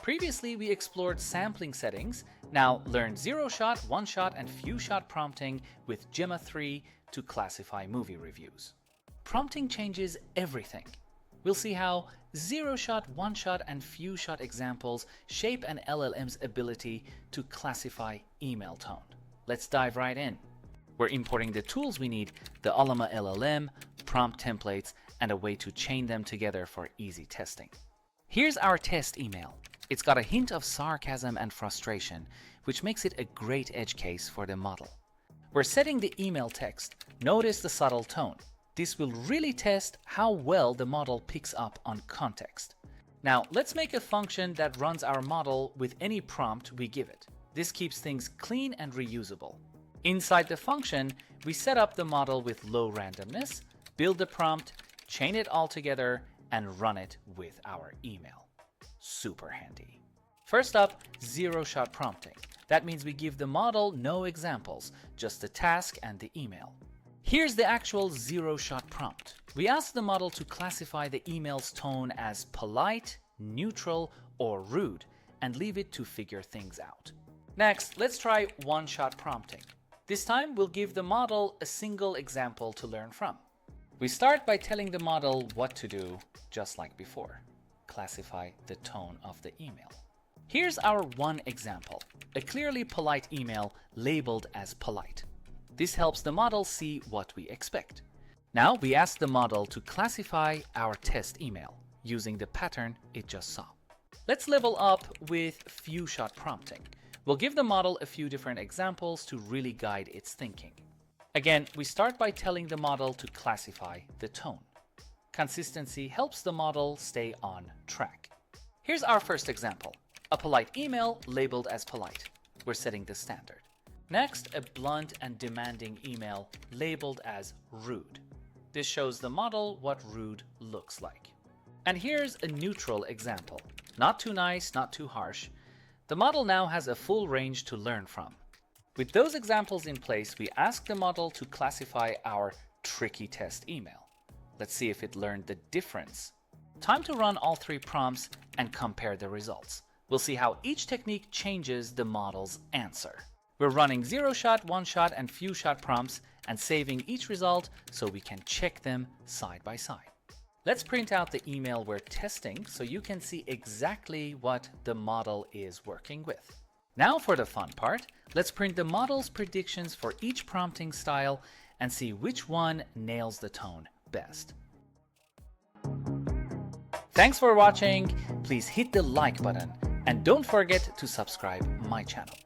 Previously, we explored sampling settings. Now learn zero-shot, one-shot, and few-shot prompting with Gemma 3 to classify movie reviews. Prompting changes everything. We'll see how zero-shot, one-shot, and few-shot examples shape an LLM's ability to classify email tone. Let's dive right in. We're importing the tools we need: the Llama LLM, prompt templates, and a way to chain them together for easy testing. Here's our test email. It's got a hint of sarcasm and frustration, which makes it a great edge case for the model. We're setting the email text. Notice the subtle tone. This will really test how well the model picks up on context. Now, let's make a function that runs our model with any prompt we give it. This keeps things clean and reusable. Inside the function, we set up the model with low randomness, build the prompt, chain it all together, and run it with our email. Super handy. First up, zero-shot prompting. That means we give the model no examples, just the task and the email. Here's the actual zero-shot prompt. We ask the model to classify the email's tone as polite, neutral, or rude, and leave it to figure things out. Next, let's try one-shot prompting. This time, we'll give the model a single example to learn from. We start by telling the model what to do, just like before. Classify the tone of the email. Here's our one example, a clearly polite email labeled as polite. This helps the model see what we expect. Now we ask the model to classify our test email using the pattern it just saw. Let's level up with few-shot prompting. We'll give the model a few different examples to really guide its thinking. Again, we start by telling the model to classify the tone. Consistency helps the model stay on track. Here's our first example, a polite email labeled as polite. We're setting the standard. Next, a blunt and demanding email labeled as rude. This shows the model what rude looks like. And here's a neutral example. Not too nice, not too harsh. The model now has a full range to learn from. With those examples in place, we ask the model to classify our tricky test email. Let's see if it learned the difference. Time to run all three prompts and compare the results. We'll see how each technique changes the model's answer. We're running zero-shot, one-shot, and few-shot prompts and saving each result so we can check them side by side. Let's print out the email we're testing so you can see exactly what the model is working with. Now for the fun part, let's print the model's predictions for each prompting style and see which one nails the tone best. Thanks for watching. Please hit the like button and don't forget to subscribe my channel.